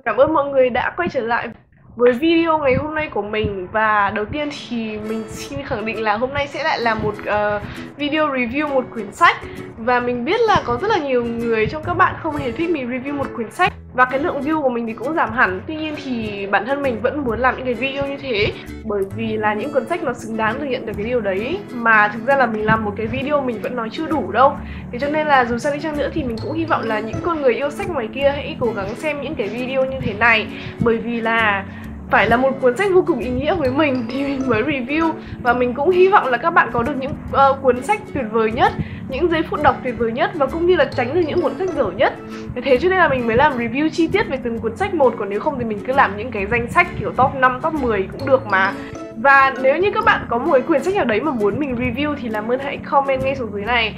Cảm ơn mọi người đã quay trở lại với video ngày hôm nay của mình. Và đầu tiên thì mình xin khẳng định là hôm nay sẽ lại là một video review một quyển sách. Và mình biết là có rất là nhiều người trong các bạn không hề thích mình review một quyển sách, và cái lượng view của mình thì cũng giảm hẳn. Tuy nhiên thì bản thân mình vẫn muốn làm những cái video như thế, bởi vì là những cuốn sách nó xứng đáng được nhận được cái điều đấy. Mà thực ra là mình làm một cái video mình vẫn nói chưa đủ đâu. Thế cho nên là dù sao đi chăng nữa thì mình cũng hy vọng là những con người yêu sách ngoài kia hãy cố gắng xem những cái video như thế này. Bởi vì là phải là một cuốn sách vô cùng ý nghĩa với mình thì mình mới review. Và mình cũng hy vọng là các bạn có được những cuốn sách tuyệt vời nhất, những giây phút đọc tuyệt vời nhất, và cũng như là tránh được những cuốn sách dở nhất. Thế cho nên là mình mới làm review chi tiết về từng cuốn sách một. Còn nếu không thì mình cứ làm những cái danh sách kiểu top 5, top 10 cũng được mà. Và nếu như các bạn có một quyển sách nào đấy mà muốn mình review thì làm ơn hãy comment ngay xuống dưới này.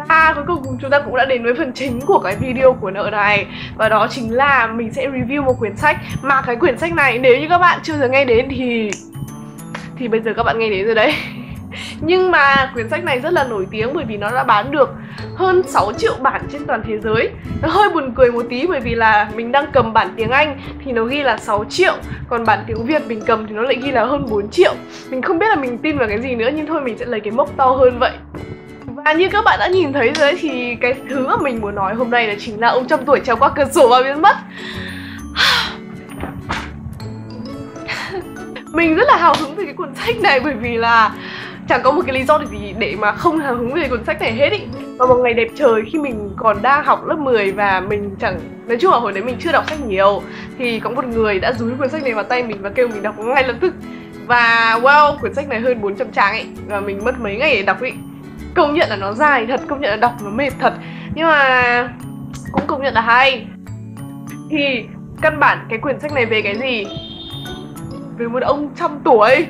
Và cuối cùng chúng ta cũng đã đến với phần chính của cái video của nợ này. Và đó chính là mình sẽ review một quyển sách. Mà cái quyển sách này nếu như các bạn chưa từng nghe đến thì bây giờ các bạn nghe đến rồi đấy. Nhưng mà quyển sách này rất là nổi tiếng bởi vì nó đã bán được hơn 6 triệu bản trên toàn thế giới. Nó hơi buồn cười một tí bởi vì là mình đang cầm bản tiếng Anh thì nó ghi là 6 triệu, còn bản tiếng Việt mình cầm thì nó lại ghi là hơn 4 triệu. Mình không biết là mình tin vào cái gì nữa, nhưng thôi mình sẽ lấy cái mốc to hơn vậy. Và như các bạn đã nhìn thấy rồi đấy, thì cái thứ mà mình muốn nói hôm nay là chính là ông trăm tuổi trèo qua cửa sổ và biến mất. Mình rất là hào hứng về cái cuốn sách này bởi vì là chẳng có một cái lý do gì để mà không hào hứng về cuốn sách này hết ý. Và một ngày đẹp trời khi mình còn đang học lớp 10 và mình nói chung là hồi đấy mình chưa đọc sách nhiều, thì có một người đã dúi cuốn sách này vào tay mình và kêu mình đọc ngay lập tức. Và wow, cuốn sách này hơn 400 trang ấy, và mình mất mấy ngày để đọc ý. Công nhận là nó dài thật, công nhận là đọc nó mệt thật, nhưng mà cũng công nhận là hay. Thì căn bản cái quyển sách này về cái gì? Về một ông trăm tuổi.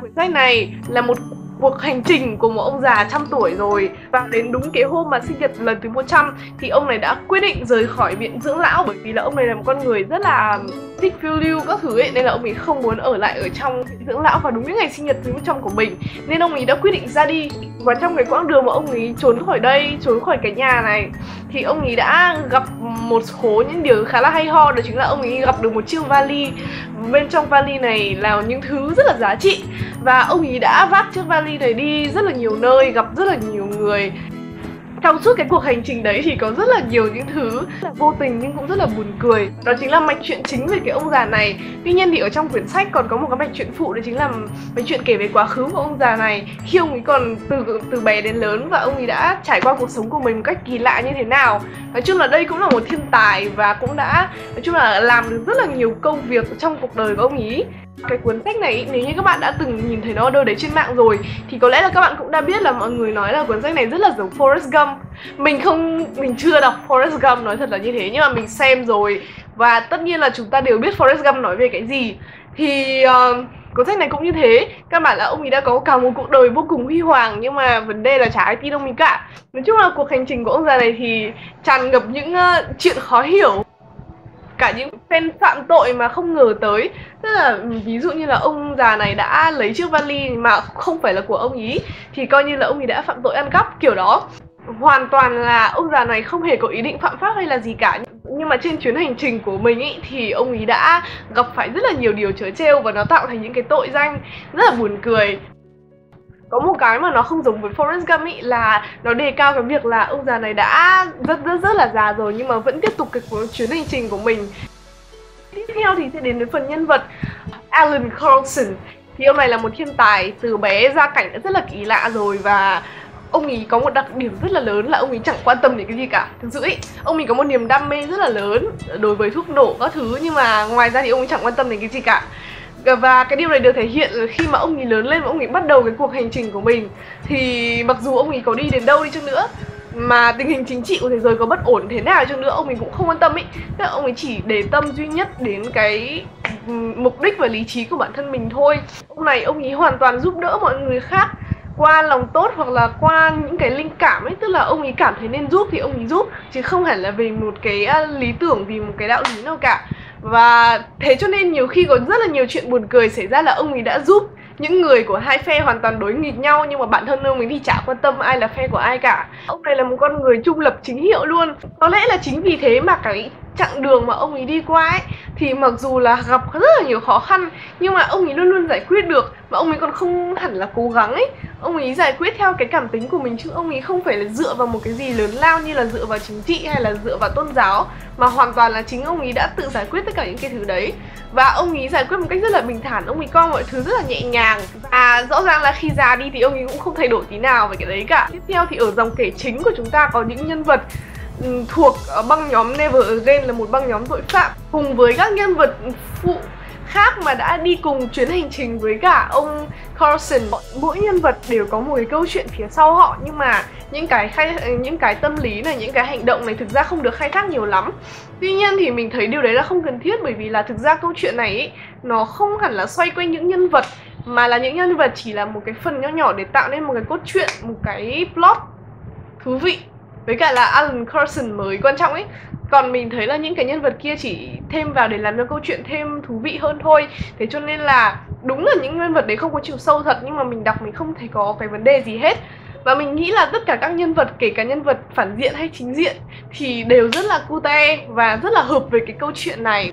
Quyển sách này là một cuộc hành trình của một ông già trăm tuổi rồi. Và đến đúng cái hôm mà sinh nhật lần thứ 100 thì ông này đã quyết định rời khỏi viện dưỡng lão. Bởi vì là ông này là một con người rất là thích phiêu lưu các thứ ấy, nên là ông ấy không muốn ở lại ở trong viện dưỡng lão vào đúng cái ngày sinh nhật thứ 100 của mình. Nên ông ấy đã quyết định ra đi. Và trong cái quãng đường mà ông ấy trốn khỏi đây, trốn khỏi cái nhà này, thì ông ấy đã gặp một số những điều khá là hay ho. Đó chính là ông ấy gặp được một chiếc vali. Bên trong vali này là những thứ rất là giá trị. Và ông ấy đã vác chiếc vali này đi rất là nhiều nơi, gặp rất là nhiều người. Trong suốt cái cuộc hành trình đấy thì có rất là nhiều những thứ là vô tình nhưng cũng rất là buồn cười. Đó chính là mạch chuyện chính về cái ông già này. Tuy nhiên thì ở trong quyển sách còn có một cái mạch chuyện phụ, đó chính là mạch chuyện kể về quá khứ của ông già này, khi ông ấy còn từ bé đến lớn và ông ấy đã trải qua cuộc sống của mình một cách kỳ lạ như thế nào. Nói chung là đây cũng là một thiên tài và cũng đã nói chung là làm được rất là nhiều công việc trong cuộc đời của ông ấy. Cái cuốn sách này nếu như các bạn đã từng nhìn thấy nó đâu đấy trên mạng rồi thì có lẽ là các bạn cũng đã biết là mọi người nói là cuốn sách này rất là giống Forrest Gump. Mình chưa đọc Forrest Gump, nói thật là như thế, nhưng mà mình xem rồi. Và tất nhiên là chúng ta đều biết Forrest Gump nói về cái gì. Thì cuốn sách này cũng như thế. Các bạn là ông ấy đã có cả một cuộc đời vô cùng huy hoàng, nhưng mà vấn đề là chả ai tin ông ấy cả. Nói chung là cuộc hành trình của ông già này thì tràn ngập những chuyện khó hiểu, cả những fan phạm tội mà không ngờ tới. Tức là ví dụ như là ông già này đã lấy chiếc vali mà không phải là của ông ý, thì coi như là ông ấy đã phạm tội ăn cắp kiểu đó. Hoàn toàn là ông già này không hề có ý định phạm pháp hay là gì cả. Nhưng mà trên chuyến hành trình của mình ý, thì ông ấy đã gặp phải rất là nhiều điều trớ trêu và nó tạo thành những cái tội danh rất là buồn cười. Có một cái mà nó không giống với Forrest Gump ý, là nó đề cao cái việc là ông già này đã rất là già rồi nhưng mà vẫn tiếp tục cái chuyến hành trình của mình. Tiếp theo thì sẽ đến với phần nhân vật Alan Carlson. Thì ông này là một thiên tài, từ bé gia cảnh đã rất là kỳ lạ rồi, và ông ấy có một đặc điểm rất là lớn là ông ấy chẳng quan tâm đến cái gì cả. Thực sự ý, ông ấy có một niềm đam mê rất là lớn đối với thuốc nổ các thứ, nhưng mà ngoài ra thì ông ấy chẳng quan tâm đến cái gì cả. Và cái điều này được thể hiện khi mà ông ấy lớn lên và ông ấy bắt đầu cái cuộc hành trình của mình. Thì mặc dù ông ấy có đi đến đâu đi chăng nữa, mà tình hình chính trị của thế giới có bất ổn thế nào chăng nữa, ông ấy cũng không quan tâm ý. Tức là ông ấy chỉ để tâm duy nhất đến cái mục đích và lý trí của bản thân mình thôi. Ông ấy hoàn toàn giúp đỡ mọi người khác qua lòng tốt hoặc là qua những cái linh cảm ấy. Tức là ông ấy cảm thấy nên giúp thì ông ấy giúp, chứ không hẳn là vì một cái lý tưởng, vì một cái đạo lý nào cả. Và thế cho nên nhiều khi có rất là nhiều chuyện buồn cười xảy ra là ông ấy đã giúp những người của hai phe hoàn toàn đối nghịch nhau, nhưng mà bản thân ông ấy thì chả quan tâm ai là phe của ai cả. Ông này là một con người trung lập chính hiệu luôn. Có lẽ là chính vì thế mà cái chặng đường mà ông ấy đi qua ấy, thì mặc dù là gặp rất là nhiều khó khăn nhưng mà ông ấy luôn luôn giải quyết được. Mà ông ấy còn không hẳn là cố gắng ấy, ông ấy giải quyết theo cái cảm tính của mình, chứ ông ấy không phải là dựa vào một cái gì lớn lao như là dựa vào chính trị hay là dựa vào tôn giáo, mà hoàn toàn là chính ông ấy đã tự giải quyết tất cả những cái thứ đấy. Và ông ấy giải quyết một cách rất là bình thản, ông ấy coi mọi thứ rất là nhẹ nhàng. Và rõ ràng là khi già đi thì ông ấy cũng không thay đổi tí nào về cái đấy cả. Tiếp theo thì ở dòng kể chính của chúng ta có những nhân vật thuộc băng nhóm Never Again, là một băng nhóm tội phạm, cùng với các nhân vật phụ khác mà đã đi cùng chuyến hành trình với cả ông Carson. Mỗi nhân vật đều có một cái câu chuyện phía sau họ, nhưng mà những cái tâm lý này, những cái hành động này thực ra không được khai thác nhiều lắm. Tuy nhiên thì mình thấy điều đấy là không cần thiết, bởi vì là thực ra câu chuyện này ý, nó không hẳn là xoay quanh những nhân vật, mà là những nhân vật chỉ là một cái phần nho nhỏ để tạo nên một cái cốt truyện, một cái plot thú vị. Với cả là Alan Carson mới quan trọng ấy. Còn mình thấy là những cái nhân vật kia chỉ thêm vào để làm cho câu chuyện thêm thú vị hơn thôi. Thế cho nên là đúng là những nhân vật đấy không có chiều sâu thật, nhưng mà mình đọc mình không thấy có cái vấn đề gì hết. Và mình nghĩ là tất cả các nhân vật, kể cả nhân vật phản diện hay chính diện, thì đều rất là cute và rất là hợp với cái câu chuyện này.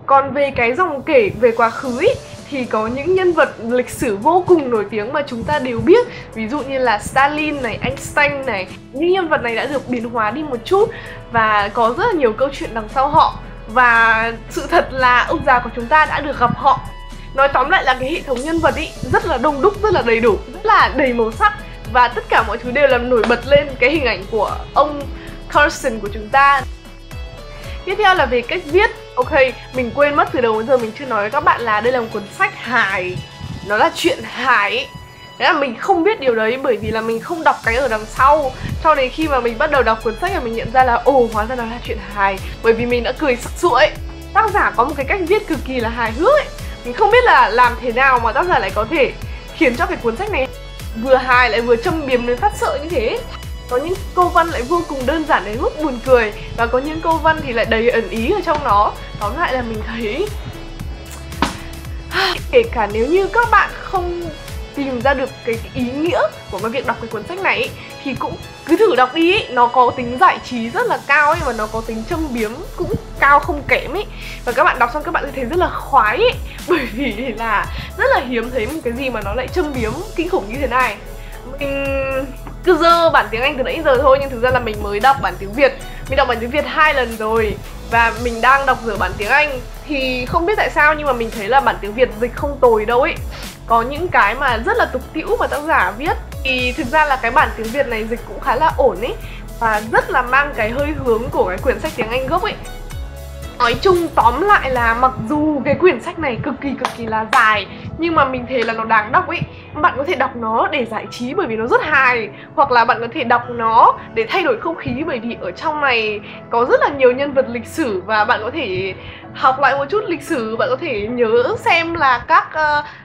Còn về cái dòng kể về quá khứ ý, thì có những nhân vật lịch sử vô cùng nổi tiếng mà chúng ta đều biết. Ví dụ như là Stalin này, Einstein này. Những nhân vật này đã được biến hóa đi một chút và có rất là nhiều câu chuyện đằng sau họ. Và sự thật là ông già của chúng ta đã được gặp họ. Nói tóm lại là cái hệ thống nhân vật ý rất là đông đúc, rất là đầy đủ, rất là đầy màu sắc. Và tất cả mọi thứ đều làm nổi bật lên cái hình ảnh của ông Carson của chúng ta. Tiếp theo là về cách viết. Ok, mình quên mất từ đầu đến giờ mình chưa nói với các bạn là đây là một cuốn sách hài. Nó là chuyện hài ấy. Thế là mình không biết điều đấy bởi vì là mình không đọc cái ở đằng sau. Cho đến khi mà mình bắt đầu đọc cuốn sách thì mình nhận ra là hóa ra nó là chuyện hài. Bởi vì mình đã cười sặc sụa ấy. Tác giả có một cái cách viết cực kỳ là hài hước ấy. Mình không biết là làm thế nào mà tác giả lại có thể khiến cho cái cuốn sách này vừa hài lại vừa châm biếm đến phát sợ như thế. Có những câu văn lại vô cùng đơn giản đến mức buồn cười, và có những câu văn thì lại đầy ẩn ý ở trong nó. Tóm lại là mình thấy kể cả nếu như các bạn không tìm ra được cái ý nghĩa của cái việc đọc cái cuốn sách này ý, thì cũng cứ thử đọc đi ý. Nó có tính giải trí rất là cao ấy, và nó có tính châm biếm cũng cao không kém ấy. Và các bạn đọc xong các bạn sẽ thấy rất là khoái ấy. Bởi vì là rất là hiếm thấy một cái gì mà nó lại châm biếm kinh khủng như thế này. Mình cứ dơ bản tiếng Anh từ nãy giờ thôi, nhưng thực ra là mình mới đọc bản tiếng Việt. Mình đọc bản tiếng Việt 2 lần rồi và mình đang đọc dở bản tiếng Anh. Thì không biết tại sao nhưng mà mình thấy là bản tiếng Việt dịch không tồi đâu ấy. Có những cái mà rất là tục tĩu mà tác giả viết. Thì thực ra là cái bản tiếng Việt này dịch cũng khá là ổn ấy, và rất là mang cái hơi hướng của cái quyển sách tiếng Anh gốc ấy. Nói chung tóm lại là mặc dù cái quyển sách này cực kỳ là dài, nhưng mà mình thấy là nó đáng đọc ý. Bạn có thể đọc nó để giải trí bởi vì nó rất hài, hoặc là bạn có thể đọc nó để thay đổi không khí bởi vì ở trong này có rất là nhiều nhân vật lịch sử, và bạn có thể học lại một chút lịch sử, bạn có thể nhớ xem là các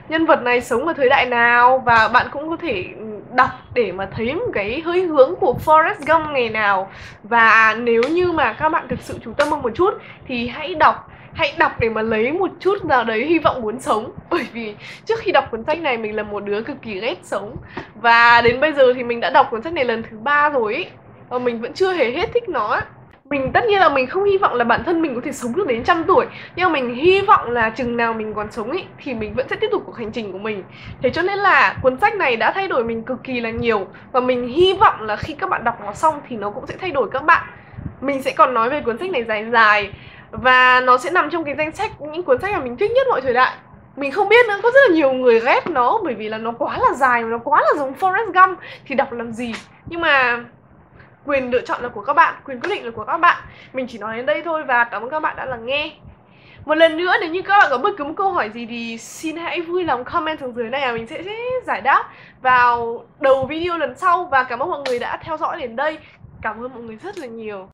nhân vật này sống vào thời đại nào, và bạn cũng có thể đọc để mà thấy một cái hơi hướng của Forrest Gump ngày nào. Và nếu như mà các bạn thực sự chú tâm hơn một chút thì hãy đọc để mà lấy một chút nào đấy hy vọng muốn sống. Bởi vì trước khi đọc cuốn sách này mình là một đứa cực kỳ ghét sống, và đến bây giờ thì mình đã đọc cuốn sách này lần thứ 3 rồi ý, và mình vẫn chưa hề hết thích nó. Mình tất nhiên là mình không hy vọng là bản thân mình có thể sống được đến 100 tuổi, nhưng mà mình hy vọng là chừng nào mình còn sống ý, thì mình vẫn sẽ tiếp tục cuộc hành trình của mình. Thế cho nên là cuốn sách này đã thay đổi mình cực kỳ là nhiều, và mình hy vọng là khi các bạn đọc nó xong thì nó cũng sẽ thay đổi các bạn. Mình sẽ còn nói về cuốn sách này dài, và nó sẽ nằm trong cái danh sách những cuốn sách mà mình thích nhất mọi thời đại. Mình không biết nữa, có rất là nhiều người ghét nó bởi vì là nó quá là dài, nó quá là giống Forrest Gump thì đọc làm gì. Nhưng mà quyền lựa chọn là của các bạn, quyền quyết định là của các bạn. Mình chỉ nói đến đây thôi và cảm ơn các bạn đã lắng nghe. Một lần nữa, nếu như các bạn có bất cứ một câu hỏi gì thì xin hãy vui lòng comment xuống dưới này, mình sẽ giải đáp vào đầu video lần sau. Và cảm ơn mọi người đã theo dõi đến đây. Cảm ơn mọi người rất là nhiều.